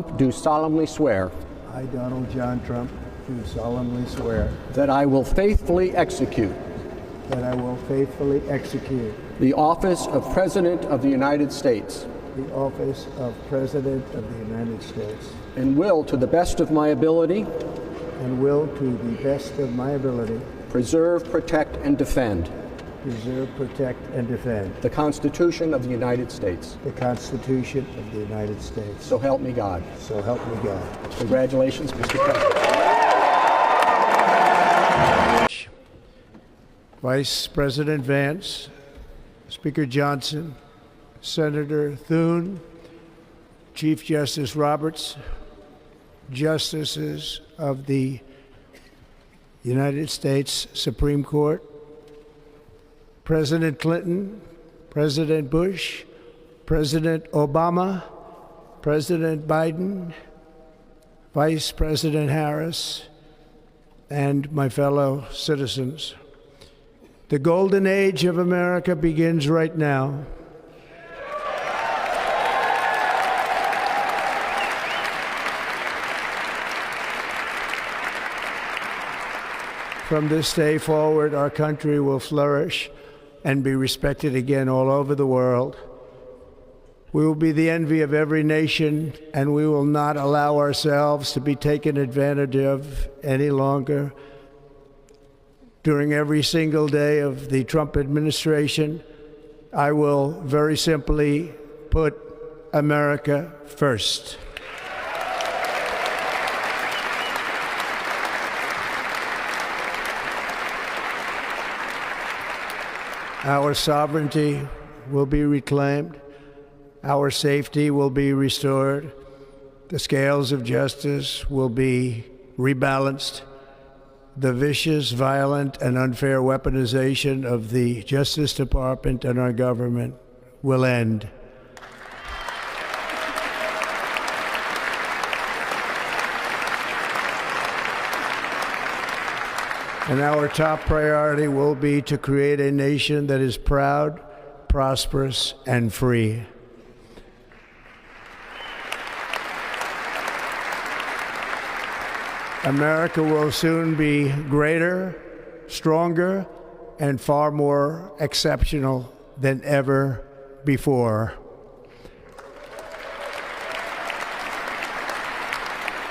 Trump, do solemnly swear I, Donald John Trump, do solemnly swear that I will faithfully execute that I will faithfully execute the office of President of the United States the office of President of the United States and will, to the best of my ability, and will, to the best of my ability, preserve, protect, and defend preserve, protect, and defend the Constitution of the United States. the Constitution of the United States. So help me God. So help me God. Congratulations, Mr. President. Vice President Vance, Speaker Johnson, Senator Thune, Chief Justice Roberts, Justices of the United States Supreme Court, President Clinton, President Bush, President Obama, President Biden, Vice President Harris, and my fellow citizens. The golden age of America begins right now. From this day forward, our country will flourish and be respected again all over the world. We will be the envy of every nation, and we will not allow ourselves to be taken advantage of any longer. During every single day of the Trump administration, I will very simply put America first. Our sovereignty will be reclaimed. Our safety will be restored. The scales of justice will be rebalanced. The vicious, violent, and unfair weaponization of the Justice Department and our government will end. And our top priority will be to create a nation that is proud, prosperous, and free. America will soon be greater, stronger, and far more exceptional than ever before.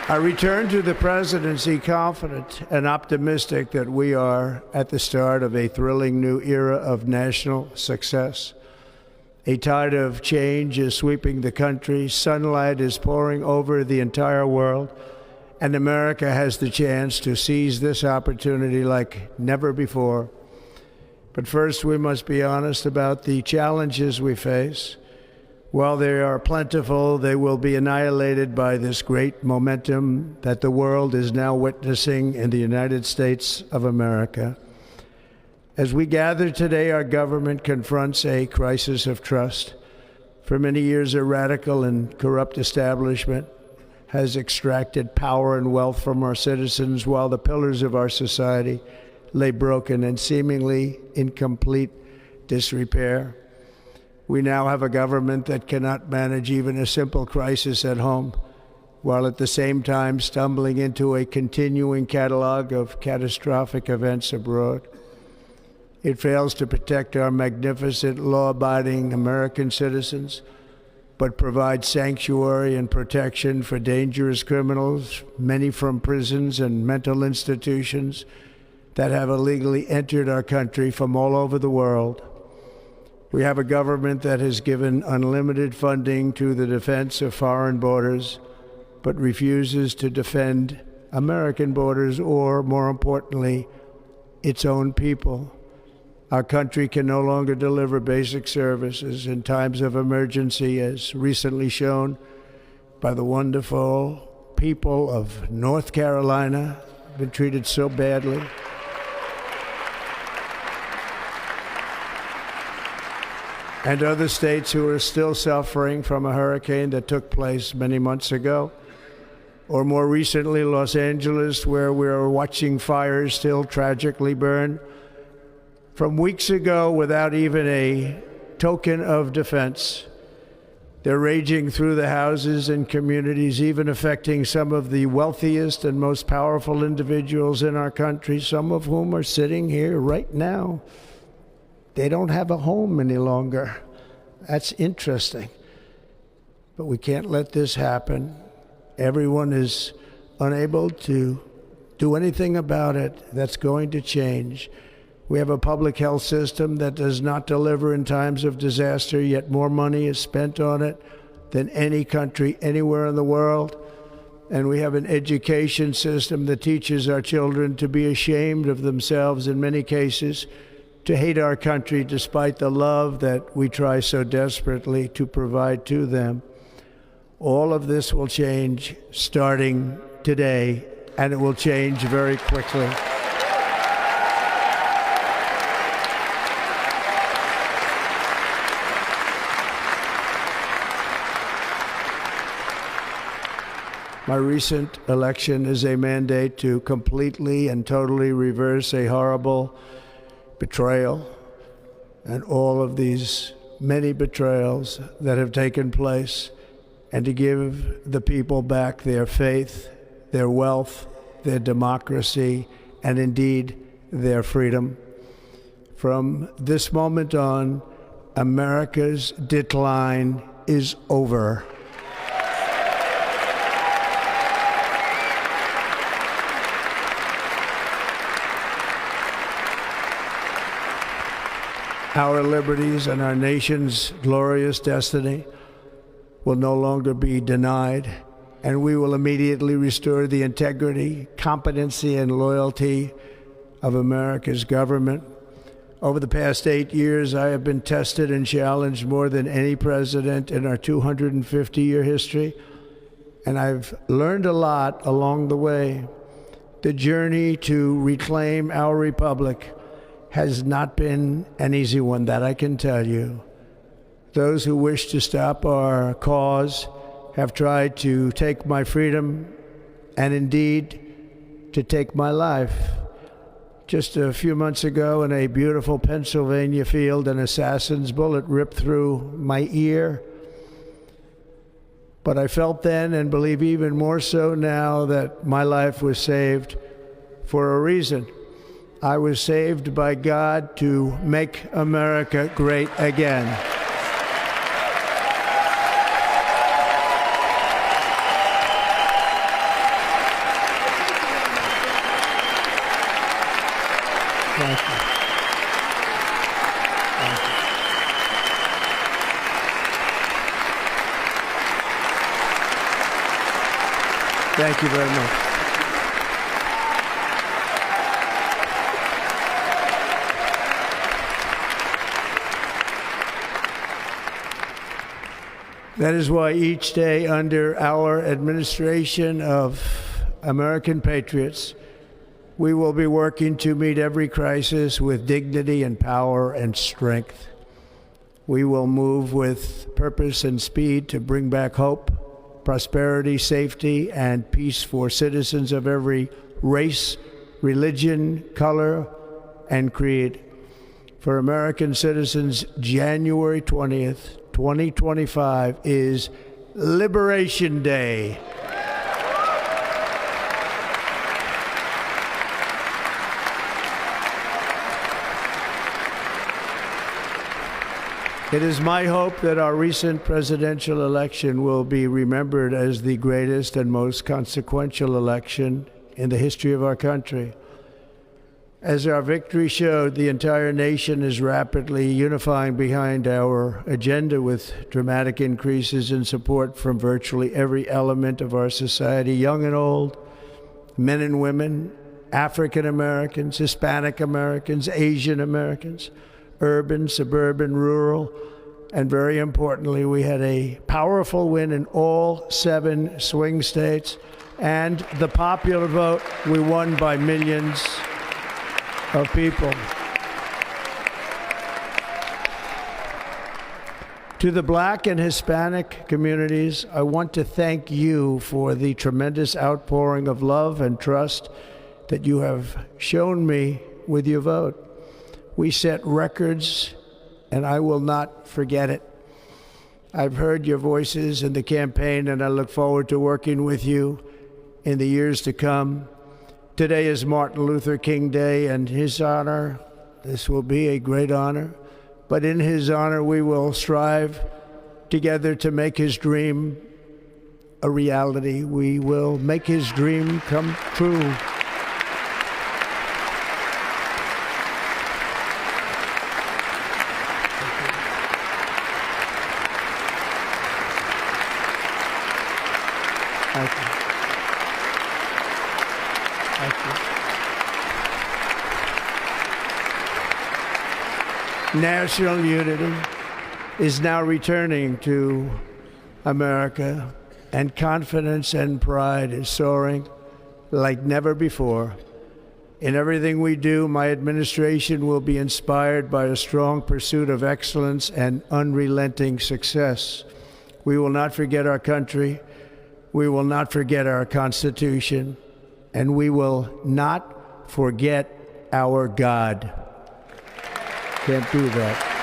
I return to the presidency confident and optimistic that we are at the start of a thrilling new era of national success. A tide of change is sweeping the country, sunlight is pouring over the entire world, and America has the chance to seize this opportunity like never before. But first, we must be honest about the challenges we face. While they are plentiful, they will be annihilated by this great momentum that the world is now witnessing in the United States of America. As we gather today, our government confronts a crisis of trust. For many years, a radical and corrupt establishment has extracted power and wealth from our citizens while the pillars of our society lay broken and seemingly in complete disrepair. We now have a government that cannot manage even a simple crisis at home, while at the same time stumbling into a continuing catalog of catastrophic events abroad. It fails to protect our magnificent, law-abiding American citizens, but provides sanctuary and protection for dangerous criminals, many from prisons and mental institutions that have illegally entered our country from all over the world. We have a government that has given unlimited funding to the defense of foreign borders, but refuses to defend American borders or, more importantly, its own people. Our country can no longer deliver basic services in times of emergency, as recently shown by the wonderful people of North Carolina, been treated so badly. And other states who are still suffering from a hurricane that took place many months ago. Or more recently, Los Angeles, where we are watching fires still tragically burn from weeks ago without even a token of defense. They're raging through the houses and communities, even affecting some of the wealthiest and most powerful individuals in our country, some of whom are sitting here right now. They don't have a home any longer. That's interesting. But we can't let this happen. Everyone is unable to do anything about it. That's going to change. We have a public health system that does not deliver in times of disaster, yet more money is spent on it than any country anywhere in the world. And we have an education system that teaches our children to be ashamed of themselves in many cases, to hate our country despite the love that we try so desperately to provide to them. All of this will change starting today, and it will change very quickly. My recent election is a mandate to completely and totally reverse a horrible betrayal and all of these many betrayals that have taken place, and to give the people back their faith, their wealth, their democracy, and indeed their freedom. From this moment on, America's decline is over. Our liberties and our nation's glorious destiny will no longer be denied, and we will immediately restore the integrity, competency, and loyalty of America's government. Over the past 8 years, I have been tested and challenged more than any president in our 250-year history, and I've learned a lot along the way. The journey to reclaim our republic has not been an easy one, that I can tell you. Those who wish to stop our cause have tried to take my freedom and indeed to take my life. Just a few months ago in a beautiful Pennsylvania field, an assassin's bullet ripped through my ear. But I felt then, and believe even more so now, that my life was saved for a reason. I was saved by God to make America great again. Thank you. Thank you very much. That is why each day under our administration of American patriots, we will be working to meet every crisis with dignity and power and strength. We will move with purpose and speed to bring back hope, prosperity, safety, and peace for citizens of every race, religion, color, and creed. For American citizens, January 20th, 2025 is Liberation Day. It is my hope that our recent presidential election will be remembered as the greatest and most consequential election in the history of our country. As our victory showed, the entire nation is rapidly unifying behind our agenda with dramatic increases in support from virtually every element of our society, young and old, men and women, African Americans, Hispanic Americans, Asian Americans, urban, suburban, rural, and very importantly, we had a powerful win in all 7 swing states, and the popular vote, we won by millions of people. To the Black and Hispanic communities, I want to thank you for the tremendous outpouring of love and trust that you have shown me with your vote. We set records, and I will not forget it. I've heard your voices in the campaign, and I look forward to working with you in the years to come. Today is Martin Luther King Day, and his honor, this will be a great honor, but in his honor we will strive together to make his dream a reality. We will make his dream come true. Thank you. Thank you. National unity is now returning to America, and confidence and pride is soaring like never before. In everything we do, my administration will be inspired by a strong pursuit of excellence and unrelenting success. We will not forget our country. We will not forget our Constitution, and we will not forget our God. Can't do that.